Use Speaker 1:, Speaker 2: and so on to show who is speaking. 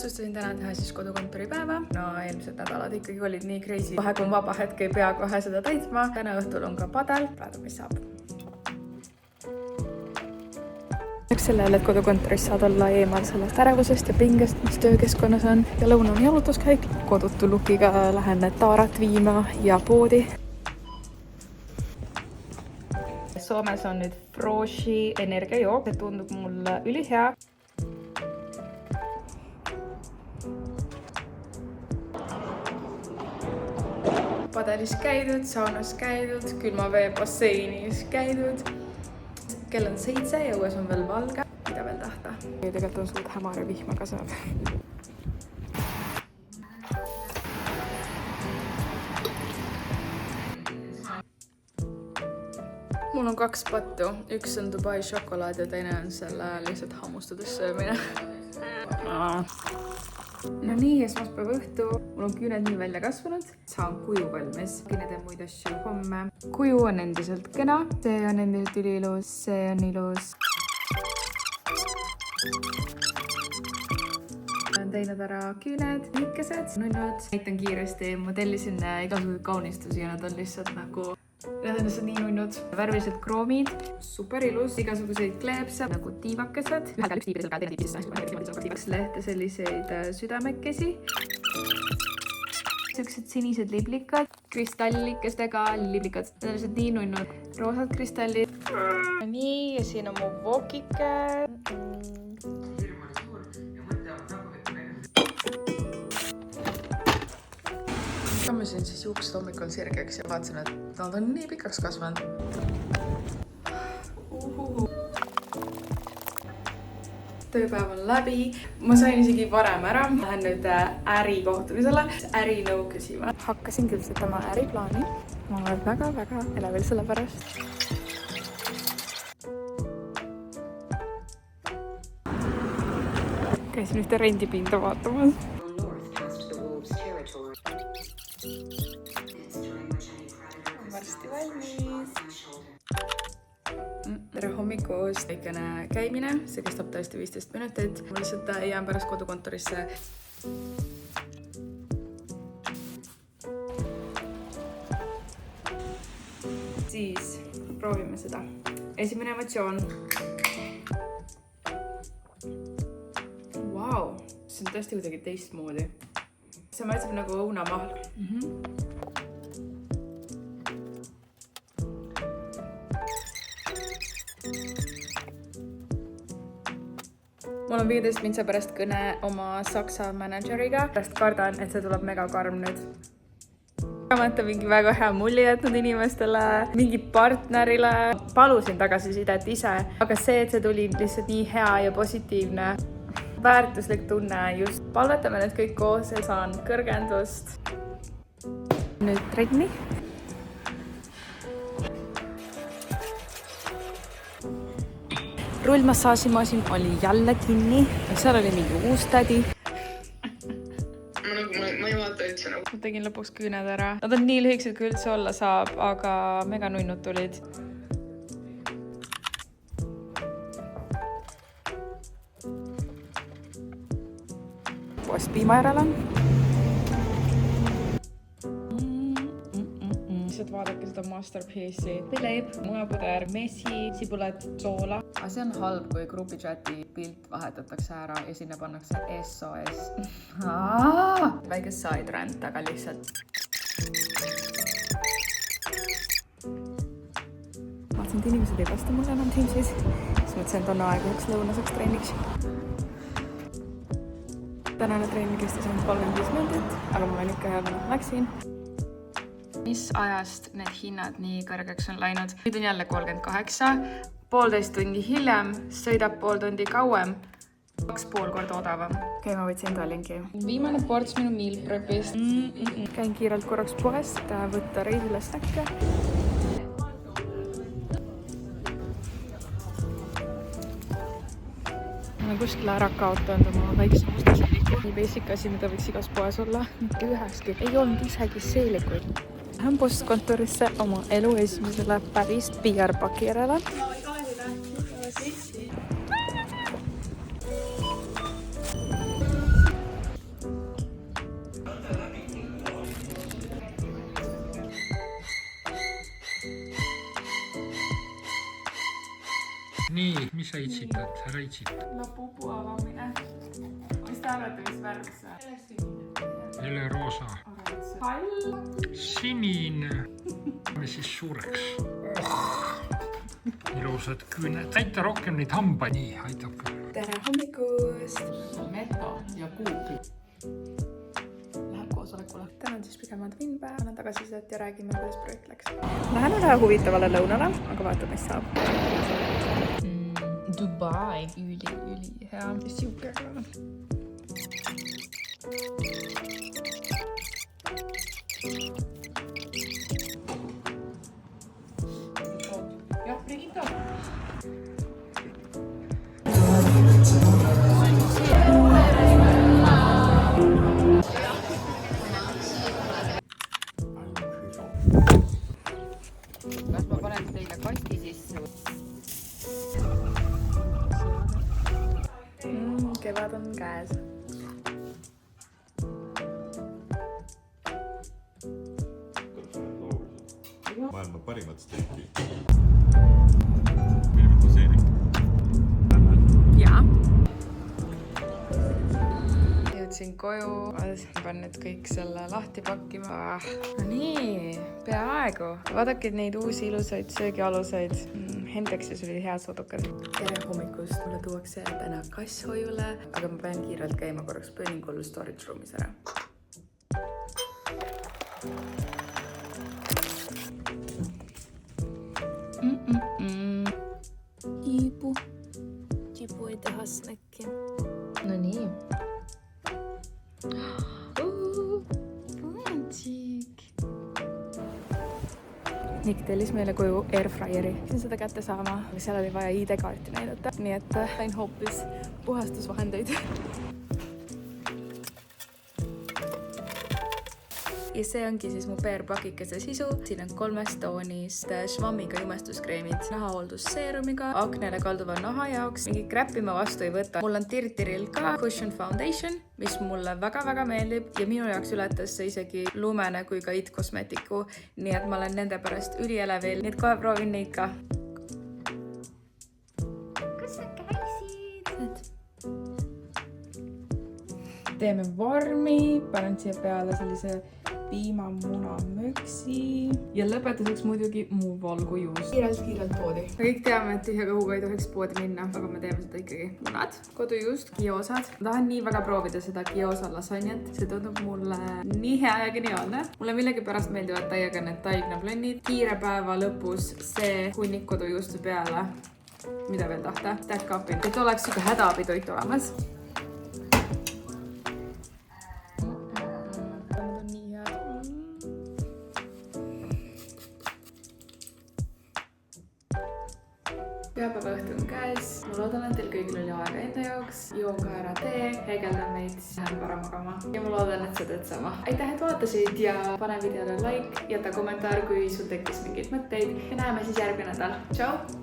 Speaker 1: otsustasin täna teha siis kodukontori päeva. No eelmised nädalad ikkagi olid nii crazy. Kohe kui on vaba hetk, ei pea kohe seda täitma. Täna õhtul on ka padel. Vaatame, mis saab. Sellele, et kodukontoris saad olla eemal sellest ärevusest ja pingest, mis töökeskkonnas on. Ja lõuna on jalutuskäik. Kodutu lukiga lähen taarat viima ja poodi. Soomes on nüüd Froshi energiajook. See tundub mulle ülihea. Padelis käidud, saunas käidud, külmavee basseinis käidud. Kell on 7 ja õues on veel valge. Mida veel tahta? Tegelikult on suht hämar ja vihma kasvab. Mul on 2 pattu. Üks on Dubai šokolaad ja teine on selle lihtsalt hammustades söömine. No nii, esmaspäeva õhtu. Mul on küüned nii välja kasvanud. Saan kuju valmis. Kine teen muid asju homme. Kuju on endiselt kena. See on endiselt üliilus. See on ilus. Olen teinud ära küüned, nikkesed, nunnud. Näitan kiiresti. Ma tellisin igasuguseid kaunistusi ja nad on lihtsalt nagu... Need on lihtsalt nii nunnud. Värvilised kroomid. Super ilus. Igasuguseid kleepse nagu tiivakesed. Ühel käel üks tiibidel käel, teine tiibidel. 2 lehte selliseid südamekesi. Siuksed sinised liblikad. Kristallikestega liblikad. Need on lihtsalt nii nunnud. Roosad kristallid. Nii, ja siin on mu vokike. Kammisin siis juuksed hommikul sirgeks ja vaatasin, et nad on nii pikaks kasvanud. Tööpäev on läbi. Ma sain isegi varem ära. Lähen nüüd ärikohtumisele. Ärinõu küsima. Hakkasin küll setama äriplaani. Ma olen väga elevil selle pärast. Käisin ühte rendipinda vaatamas. Varsti valmis. Tere hommikust. Väikene käimine. See kestab tõesti 15 minutit. Ma lihtsalt jään pärast kodukontorisse. Siis proovime seda. Esimene emotsioon. Vau, see on tõesti kuidagi teistmoodi. See maitseb nagu õunamahl. Mul on 15 mintsa pärast kõne oma Saksa manažeriga. Pärast kardan, et see tuleb mega karm nüüd. Kamata mingi väga hea mulli jätnud inimestele, mingi partnerile. Palusin tagasisidet ise, aga see, et see tuli lihtsalt nii hea ja positiivne. Väärtuslik tunne just. Palvetame need kõik koos ja saan kõrgendust. Nüüd trenni. Rullmassaažimasin oli jälle kinni. Seal oli mingi uus tädi. Ma ei vaata üldse nagu. Ma tegin lõpuks küüned ära. Nad on nii lühikesed, kui üldse olla saab, aga mega nunnud tulid. Poest piima järele. Lihtsalt vaadake seda masterpiece'i. Leib, munapuder, messi, sibulat, soola. Aga see on halb, kui grupichati pilt vahetatakse ära ja sinna pannakse SOS. Väike side rant, aga lihtsalt. Vaatasin, et inimesed ei vasta mulle enam Teamsis. Siis mõtlesin, et on aeg üheks lõunaseks treeniks. Tänane treeni kestis ainult 35 minutit, aga mul on ikka hea, kui läksin. Mis ajast need hinnad nii kõrgeks on läinud? Nüüd on jälle 38, 1,5 tundi hiljem, sõidab 0,5 tundi kauem, 2,5 korda odavam. Okei, ma võtsin Tallinki. Viimane ports minu meal prepist. Käin kiirelt korraks poest, võtta reisile snäkke. Ma olen kuskil ära kaotanud oma väikse musta seeliku. Nii basic asi, mida võiks igas poes olla. Mitte üheski. Ei olnud isegi seelikuid. Lähen postkontorisse oma elu esimesele päris PR-paki järele.
Speaker 2: Nii, mis sa itsitad? Ära itsita.
Speaker 1: No pupu avamine. Mis te arvate, mis värv see?
Speaker 2: Jälle roosa.
Speaker 1: Pall.
Speaker 2: Sinine. Me siis suureks. Ilusad küüned. Näita rohkem neid hamba, nii aitab küll.
Speaker 1: Tere hommikust.
Speaker 3: Meta ja Google.
Speaker 1: Läheb koosolekule. Täna on siis pigem adminpäev. Annan tagasisidet ja räägime, kuidas projekt läks. Lähen ühe huvitavale lõunale, aga vaatame, mis saab.
Speaker 3: Dubai. Üli
Speaker 1: hea. Super.
Speaker 3: Jah, Brigitta. Kas ma panen teile kasti sisse?
Speaker 1: Kevad on käes.
Speaker 4: Maailma parimat steiki. Milline seeri?
Speaker 1: Jaa. Jõudsin koju, pean nüüd kõik selle lahti pakkima. No nii, peaaegu. Vaadake neid uusi ilusaid söögialuseid. Hendeksis oli head sodukad. Tere hommikust, mulle tuuakse täna kasshoiule, aga ma pean kiirelt käima korraks pööningul storage roomis ära. Jibu ei taha snäkki.
Speaker 3: No nii.
Speaker 1: Nick tellis meile koju airfryeri. Siin seda kätte saama, aga seal oli vaja ID-kaarti näidata. Nii et sain hoopis puhastusvahendeid. Ja see ongi siis mu PR-pakikese sisu. Siin on 3 toonist švammiga jumestuskreemid, nahahooldusseerumiga, aknele kalduva naha jaoks. Mingi kräppi ma vastu ei võta. Mul on Tirtiril ka Cushion Foundation, mis mulle väga-väga meeldib ja minu jaoks ületas see isegi Lumene kui ka It Cosmeticu. Nii et ma olen nende pärast ülielevil, nii et kohe proovin neid ka. Kus sa käisid? Teeme vormi, panen siia peale sellise piimamuna möksi ja lõpetuseks muidugi mu valgujuust. Kiirelt poodi. Me kõik teame, et tühja kõhuga ei tohiks poodi minna, aga me teeme seda ikkagi. Munad, kodujuust, giosad. Ma tahan nii väga proovida seda giosa lasanjat. See tundub mulle nii hea ja geniaalne. Mulle millegipärast meeldivad täiega need taignablennid. Kiire päeva lõpus see hunnik kodujuustu peale. Mida veel tahta? Stack up'in. Et oleks siuke hädaabitoit olemas. Pühapäeva õhtu on käes. Ma loodan, et teil kõigil oli aega enda jaoks. Joon ka ära tee, heegeldan meid, lähen vara magama. Ja ma loodan, et sa teed sama. Aitäh, et vaatasid ja pane videole like, jäta kommentaar, kui sul tekkis mingeid mõtteid. Ja näeme siis järgmine nädal. Tšau!